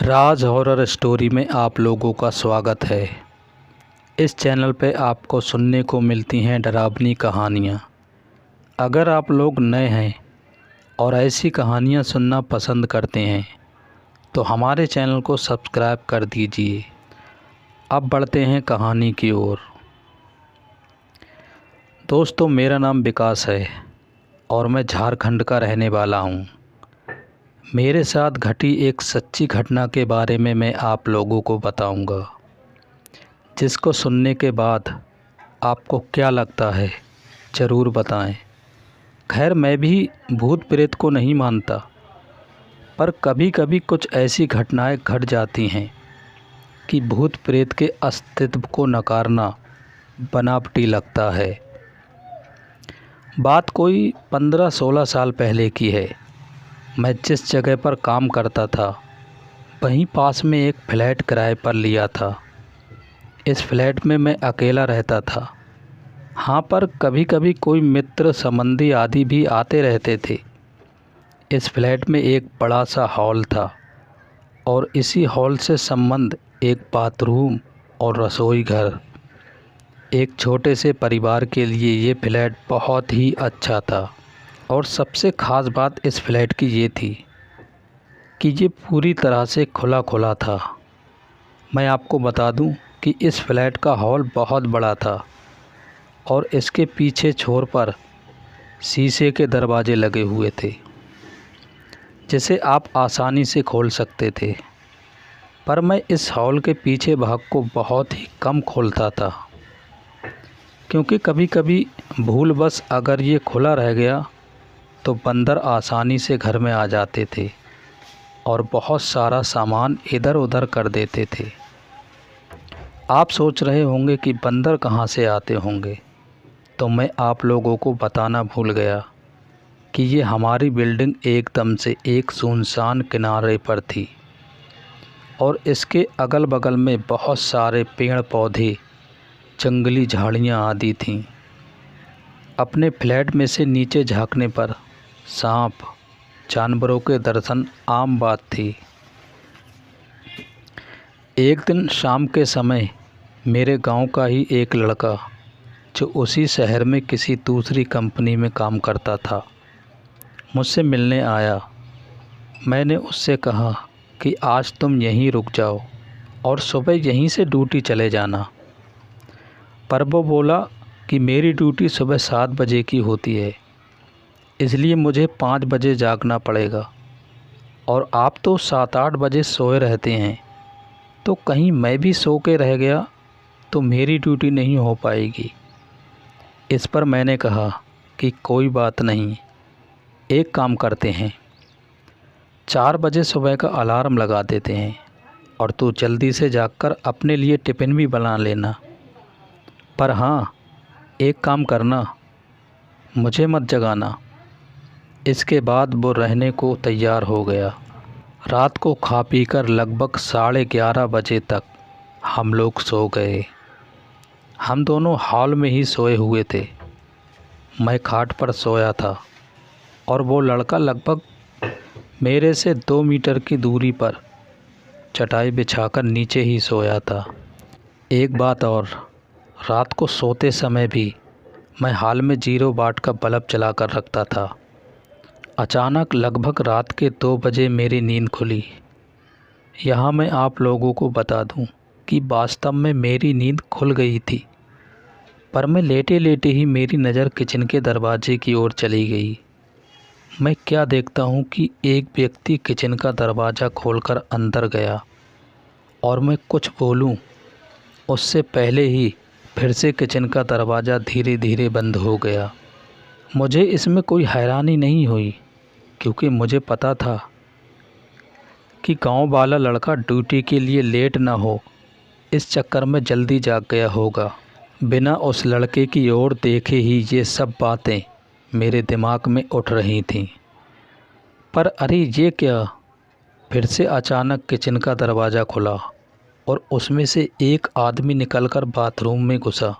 राज horror story में आप लोगों का स्वागत है। इस चैनल पे आपको सुनने को मिलती हैं डरावनी कहानियाँ। अगर आप लोग नए हैं और ऐसी कहानियाँ सुनना पसंद करते हैं तो हमारे चैनल को सब्सक्राइब कर दीजिए। अब बढ़ते हैं कहानी की ओर। दोस्तों, मेरा नाम विकास है और मैं झारखंड का रहने वाला हूँ। मेरे साथ घटी एक सच्ची घटना के बारे में मैं आप लोगों को बताऊंगा, जिसको सुनने के बाद आपको क्या लगता है ज़रूर बताएं। खैर, मैं भी भूत प्रेत को नहीं मानता, पर कभी कभी कुछ ऐसी घटनाएं घट जाती हैं कि भूत प्रेत के अस्तित्व को नकारना बनावटी लगता है। बात कोई 15-16 साल पहले की है। मैं जिस जगह पर काम करता था वहीं पास में एक फ्लैट किराए पर लिया था। इस फ्लैट में मैं अकेला रहता था। हाँ, पर कभी कभी कोई मित्र संबंधी आदि भी आते रहते थे। इस फ्लैट में एक बड़ा सा हॉल था और इसी हॉल से संबंध एक बाथरूम और रसोई घर। एक छोटे से परिवार के लिए ये फ्लैट बहुत ही अच्छा था। और सबसे ख़ास बात इस फ्लैट की ये थी कि ये पूरी तरह से खुला खुला था। मैं आपको बता दूं कि इस फ्लैट का हॉल बहुत बड़ा था और इसके पीछे छोर पर शीशे के दरवाजे लगे हुए थे, जिसे आप आसानी से खोल सकते थे। पर मैं इस हॉल के पीछे भाग को बहुत ही कम खोलता था, क्योंकि कभी कभी भूलवश अगर ये खुला रह गया तो बंदर आसानी से घर में आ जाते थे और बहुत सारा सामान इधर उधर कर देते थे। आप सोच रहे होंगे कि बंदर कहाँ से आते होंगे, तो मैं आप लोगों को बताना भूल गया कि ये हमारी बिल्डिंग एकदम से एक सुनसान किनारे पर थी और इसके अगल बगल में बहुत सारे पेड़ पौधे, जंगली झाड़ियाँ आदि थीं। अपने फ्लैट में से नीचे झांकने पर सांप, जानवरों के दर्शन आम बात थी। एक दिन शाम के समय मेरे गांव का ही एक लड़का, जो उसी शहर में किसी दूसरी कंपनी में काम करता था, मुझसे मिलने आया। मैंने उससे कहा कि आज तुम यहीं रुक जाओ और सुबह यहीं से ड्यूटी चले जाना। पर वो बोला कि मेरी ड्यूटी सुबह 7 बजे की होती है, इसलिए मुझे 5 बजे जागना पड़ेगा और आप तो 7-8 बजे सोए रहते हैं, तो कहीं मैं भी सो के रह गया तो मेरी ड्यूटी नहीं हो पाएगी। इस पर मैंने कहा कि कोई बात नहीं, एक काम करते हैं, 4 बजे सुबह का अलार्म लगा देते हैं और तू जल्दी से जागकर अपने लिए टिफ़िन भी बना लेना। पर हाँ, एक काम करना, मुझे मत जगाना। इसके बाद वो रहने को तैयार हो गया। रात को खा पी कर लगभग 11:30 बजे तक हम लोग सो गए। हम दोनों हॉल में ही सोए हुए थे। मैं खाट पर सोया था और वो लड़का लगभग मेरे से 2 मीटर की दूरी पर चटाई बिछाकर नीचे ही सोया था। एक बात और, रात को सोते समय भी मैं हॉल में 0 वाट का बल्ब जला कर रखता था। अचानक लगभग रात के 2 बजे मेरी नींद खुली। यहाँ मैं आप लोगों को बता दूँ कि वास्तव में मेरी नींद खुल गई थी, पर मैं लेटे लेटे ही मेरी नज़र किचन के दरवाजे की ओर चली गई। मैं क्या देखता हूँ कि एक व्यक्ति किचन का दरवाज़ा खोलकर अंदर गया और मैं कुछ बोलूँ उससे पहले ही फिर से किचन का दरवाज़ा धीरे धीरे बंद हो गया। मुझे इसमें कोई हैरानी नहीं हुई, क्योंकि मुझे पता था कि गांव वाला लड़का ड्यूटी के लिए लेट ना हो, इस चक्कर में जल्दी जाग गया होगा। बिना उस लड़के की ओर देखे ही ये सब बातें मेरे दिमाग में उठ रही थीं। पर अरे ये क्या! फिर से अचानक किचन का दरवाज़ा खुला और उसमें से एक आदमी निकलकर बाथरूम में घुसा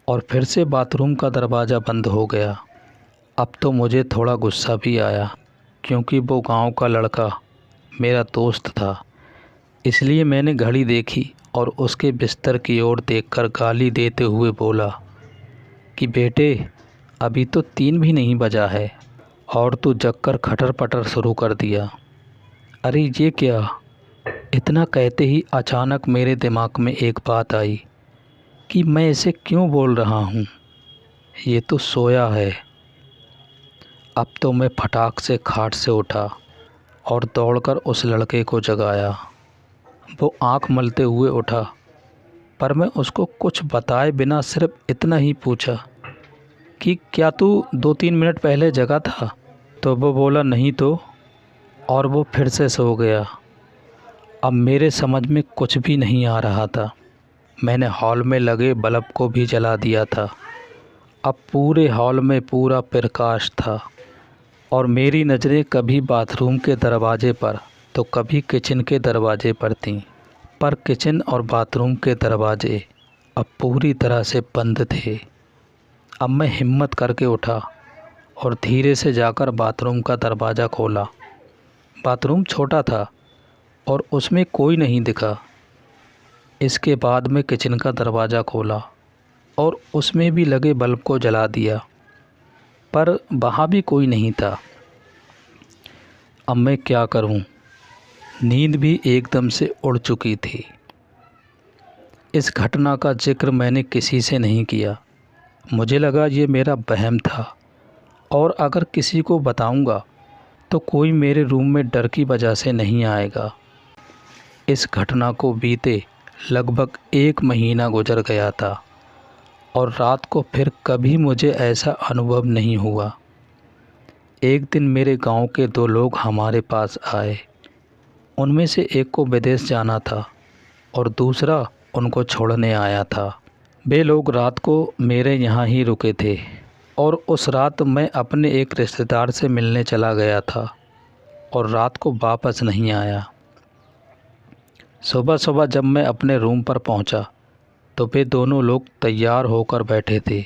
और फिर से बाथरूम का दरवाज़ा बंद हो गया। अब तो मुझे थोड़ा गुस्सा भी आया, क्योंकि वो गांव का लड़का मेरा दोस्त था, इसलिए मैंने घड़ी देखी और उसके बिस्तर की ओर देखकर गाली देते हुए बोला कि बेटे, अभी तो 3 भी नहीं बजा है और तू जगकर खटर पटर शुरू कर दिया। अरे ये क्या? इतना कहते ही अचानक मेरे दिमाग में एक बात आई कि मैं इसे क्यों बोल रहा हूँ। ये तो सोया है। अब तो मैं फटाक से खाट से उठा और दौड़कर उस लड़के को जगाया। वो आंख मलते हुए उठा, पर मैं उसको कुछ बताए बिना सिर्फ इतना ही पूछा कि क्या तू 2-3 मिनट पहले जगा था? तो वो बोला नहीं तो, और वो फिर से सो गया। अब मेरे समझ में कुछ भी नहीं आ रहा था। मैंने हॉल में लगे बल्ब को भी जला दिया था। अब पूरे हॉल में पूरा प्रकाश था और मेरी नज़रें कभी बाथरूम के दरवाजे पर तो कभी किचन के दरवाजे पर थीं, पर किचन और बाथरूम के दरवाजे अब पूरी तरह से बंद थे। अब मैं हिम्मत करके उठा और धीरे से जाकर बाथरूम का दरवाज़ा खोला। बाथरूम छोटा था और उसमें कोई नहीं दिखा। इसके बाद मैं किचन का दरवाज़ा खोला और उसमें भी लगे बल्ब को जला दिया, पर वहाँ भी कोई नहीं था। अब मैं क्या करूँ? नींद भी एकदम से उड़ चुकी थी। इस घटना का जिक्र मैंने किसी से नहीं किया। मुझे लगा ये मेरा वहम था और अगर किसी को बताऊंगा तो कोई मेरे रूम में डर की वजह से नहीं आएगा। इस घटना को बीते लगभग 1 महीना गुजर गया था और रात को फिर कभी मुझे ऐसा अनुभव नहीं हुआ। एक दिन मेरे गांव के 2 लोग हमारे पास आए। उनमें से एक को विदेश जाना था और दूसरा उनको छोड़ने आया था। वे लोग रात को मेरे यहाँ ही रुके थे और उस रात मैं अपने एक रिश्तेदार से मिलने चला गया था और रात को वापस नहीं आया। सुबह सुबह जब मैं अपने रूम पर पहुंचा तो वे दोनों लोग तैयार होकर बैठे थे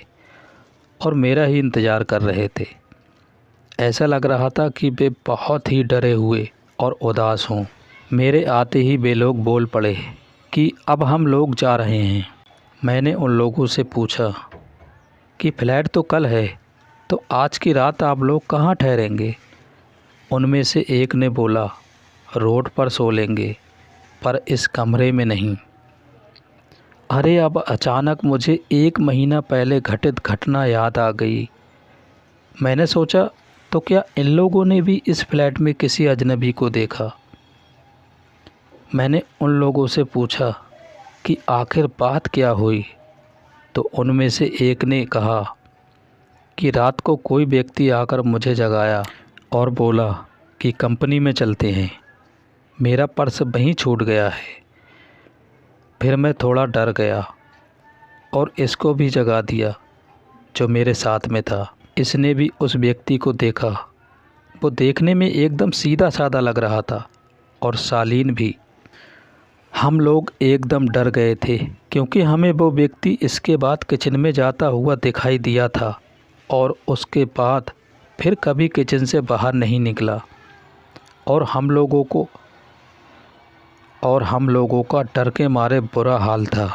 और मेरा ही इंतज़ार कर रहे थे। ऐसा लग रहा था कि वे बहुत ही डरे हुए और उदास हों। मेरे आते ही वे लोग बोल पड़े कि अब हम लोग जा रहे हैं। मैंने उन लोगों से पूछा कि फ्लैट तो कल है, तो आज की रात आप लोग कहाँ ठहरेंगे? उनमें से एक ने बोला, रोड पर सो लेंगे, पर इस कमरे में नहीं। अरे अब अचानक मुझे 1 महीना पहले घटित घटना याद आ गई। मैंने सोचा, तो क्या इन लोगों ने भी इस फ्लैट में किसी अजनबी को देखा? मैंने उन लोगों से पूछा कि आखिर बात क्या हुई? तो उनमें से एक ने कहा कि रात को कोई व्यक्ति आकर मुझे जगाया और बोला कि कंपनी में चलते हैं। मेरा पर्स वहीं छूट गया है। फिर मैं थोड़ा डर गया और इसको भी जगा दिया जो मेरे साथ में था। इसने भी उस व्यक्ति को देखा। वो देखने में एकदम सीधा साधा लग रहा था और शालीन भी। हम लोग एकदम डर गए थे क्योंकि हमें वो व्यक्ति इसके बाद किचन में जाता हुआ दिखाई दिया था और उसके बाद फिर कभी किचन से बाहर नहीं निकला और हम लोगों का डर के मारे बुरा हाल था।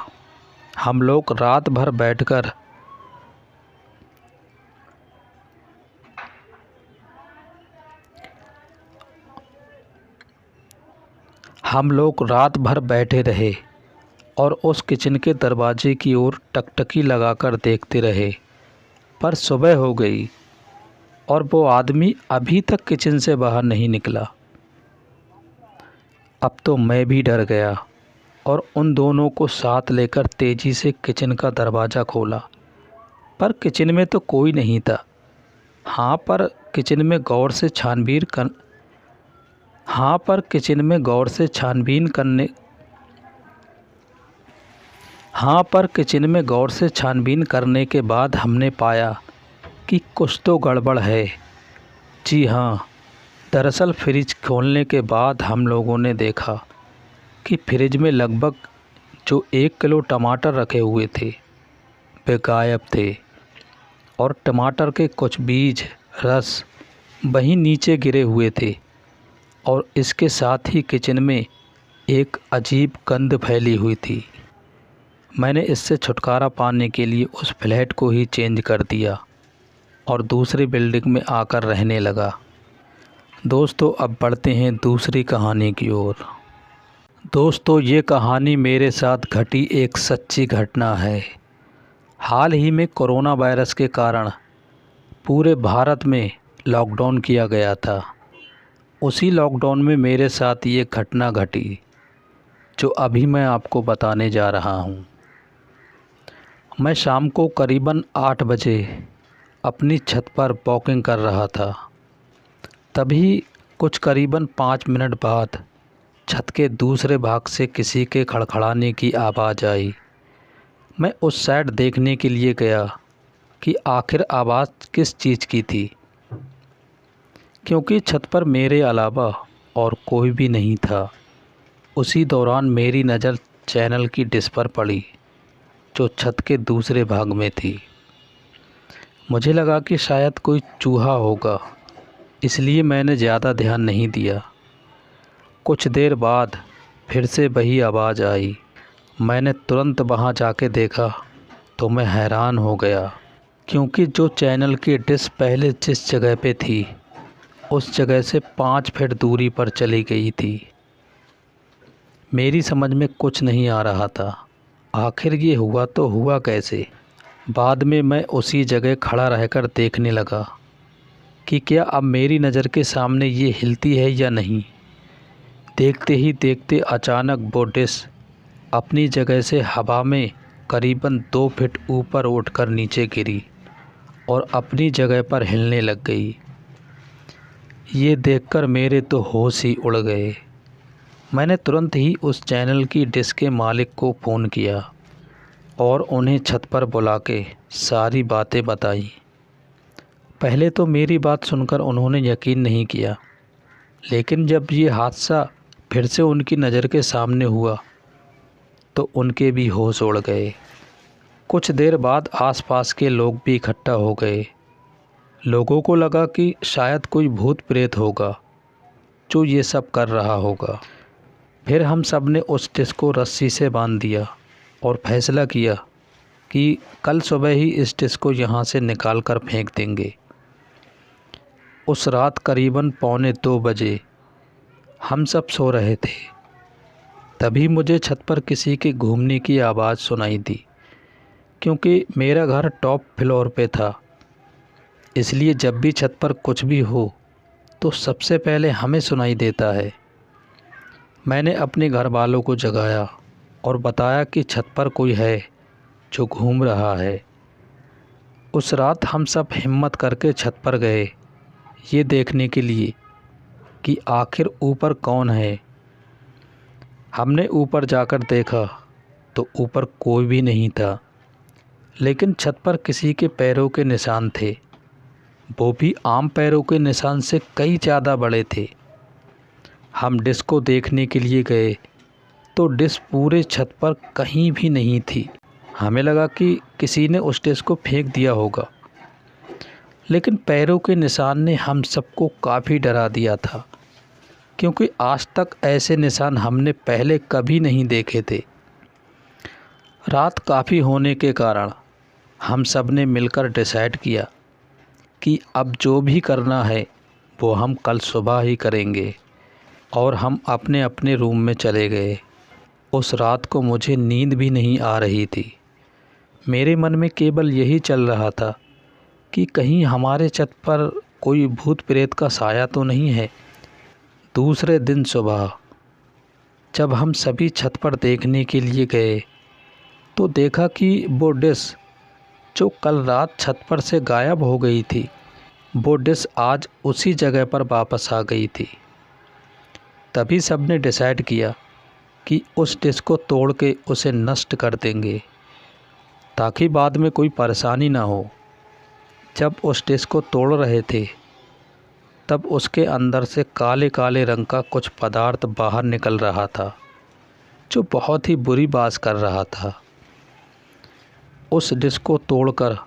हम लोग रात भर बैठकर बैठे रहे और उस किचन के दरवाजे की ओर टकटकी लगाकर देखते रहे, पर सुबह हो गई और वो आदमी अभी तक किचन से बाहर नहीं निकला। अब तो मैं भी डर गया और उन दोनों को साथ लेकर तेज़ी से किचन का दरवाज़ा खोला, पर किचन में तो कोई नहीं था। हाँ, पर किचन में गौर से छानबीन करने के बाद हमने पाया कि कुछ तो गड़बड़ है। जी हाँ, दरअसल फ्रिज खोलने के बाद हम लोगों ने देखा कि फ्रिज में लगभग जो 1 किलो टमाटर रखे हुए थे वे गायब थे और टमाटर के कुछ बीज, रस वहीं नीचे गिरे हुए थे और इसके साथ ही किचन में एक अजीब गंध फैली हुई थी। मैंने इससे छुटकारा पाने के लिए उस फ्लैट को ही चेंज कर दिया और दूसरी बिल्डिंग में आकर रहने लगा। दोस्तों, अब बढ़ते हैं दूसरी कहानी की ओर। दोस्तों, ये कहानी मेरे साथ घटी एक सच्ची घटना है। हाल ही में कोरोना वायरस के कारण पूरे भारत में लॉकडाउन किया गया था। उसी लॉकडाउन में मेरे साथ ये घटना घटी जो अभी मैं आपको बताने जा रहा हूँ। मैं शाम को करीबन 8 बजे अपनी छत पर वॉकिंग कर रहा था। तभी कुछ करीबन 5 मिनट बाद छत के दूसरे भाग से किसी के खड़खड़ाने की आवाज़ आई। मैं उस साइड देखने के लिए गया कि आखिर आवाज़ किस चीज़ की थी, क्योंकि छत पर मेरे अलावा और कोई भी नहीं था। उसी दौरान मेरी नज़र चैनल की डिश पर पड़ी जो छत के दूसरे भाग में थी। मुझे लगा कि शायद कोई चूहा होगा, इसलिए मैंने ज़्यादा ध्यान नहीं दिया। कुछ देर बाद फिर से वही आवाज़ आई। मैंने तुरंत वहाँ जाके देखा तो मैं हैरान हो गया, क्योंकि जो चैनल की डिश पहले जिस जगह पे थी उस जगह से 5 फीट दूरी पर चली गई थी। मेरी समझ में कुछ नहीं आ रहा था, आखिर ये हुआ तो हुआ कैसे। बाद में मैं उसी जगह खड़ा रहकर देखने लगा कि क्या अब मेरी नज़र के सामने ये हिलती है या नहीं। देखते ही देखते अचानक वो डिश अपनी जगह से हवा में करीबन 2 फीट ऊपर उठकर नीचे गिरी और अपनी जगह पर हिलने लग गई। ये देखकर मेरे तो होश ही उड़ गए। मैंने तुरंत ही उस चैनल की डिश के मालिक को फ़ोन किया और उन्हें छत पर बुला के सारी बातें बताई। पहले तो मेरी बात सुनकर उन्होंने यकीन नहीं किया, लेकिन जब ये हादसा फिर से उनकी नज़र के सामने हुआ तो उनके भी होश उड़ गए। कुछ देर बाद आसपास के लोग भी इकट्ठा हो गए। लोगों को लगा कि शायद कोई भूत प्रेत होगा जो ये सब कर रहा होगा। फिर हम सब ने उस डिश को रस्सी से बांध दिया और फैसला किया कि कल सुबह ही इस डिश को यहाँ से निकाल कर फेंक देंगे। उस रात करीबन 1:45 बजे हम सब सो रहे थे। तभी मुझे छत पर किसी के घूमने की आवाज़ सुनाई दी। क्योंकि मेरा घर टॉप फ्लोर पे था, इसलिए जब भी छत पर कुछ भी हो तो सबसे पहले हमें सुनाई देता है। मैंने अपने घर वालों को जगाया और बताया कि छत पर कोई है जो घूम रहा है। उस रात हम सब हिम्मत करके छत पर गए ये देखने के लिए कि आखिर ऊपर कौन है। हमने ऊपर जाकर देखा तो ऊपर कोई भी नहीं था, लेकिन छत पर किसी के पैरों के निशान थे। वो भी आम पैरों के निशान से कई ज़्यादा बड़े थे। हम डिश को देखने के लिए गए तो डिश पूरे छत पर कहीं भी नहीं थी। हमें लगा कि किसी ने उस डिश को फेंक दिया होगा, लेकिन पैरों के निशान ने हम सबको काफ़ी डरा दिया था, क्योंकि आज तक ऐसे निशान हमने पहले कभी नहीं देखे थे। रात काफ़ी होने के कारण हम सब ने मिलकर डिसाइड किया कि अब जो भी करना है वो हम कल सुबह ही करेंगे, और हम अपने अपने रूम में चले गए। उस रात को मुझे नींद भी नहीं आ रही थी। मेरे मन में केवल यही चल रहा था कि कहीं हमारे छत पर कोई भूत प्रेत का साया तो नहीं है। दूसरे दिन सुबह जब हम सभी छत पर देखने के लिए गए तो देखा कि वो डिश जो कल रात छत पर से गायब हो गई थी, वो डिश आज उसी जगह पर वापस आ गई थी। तभी सब ने डिसाइड किया कि उस डिश को तोड़ के उसे नष्ट कर देंगे, ताकि बाद में कोई परेशानी ना हो। जब उस डिश को तोड़ रहे थे तब उसके अंदर से काले काले रंग का कुछ पदार्थ बाहर निकल रहा था, जो बहुत ही बुरी बात कर रहा था। उस डिश को तोड़कर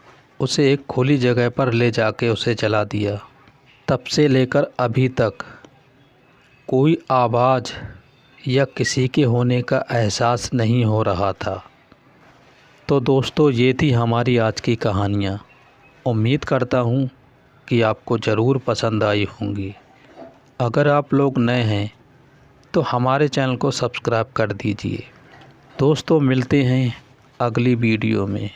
उसे एक खुली जगह पर ले जाके उसे जला दिया। तब से लेकर अभी तक कोई आवाज़ या किसी के होने का एहसास नहीं हो रहा था। तो दोस्तों, ये थी हमारी आज की कहानियाँ। उम्मीद करता हूँ कि आपको ज़रूर पसंद आई होंगी। अगर आप लोग नए हैं तो हमारे चैनल को सब्सक्राइब कर दीजिए। दोस्तों, मिलते हैं अगली वीडियो में।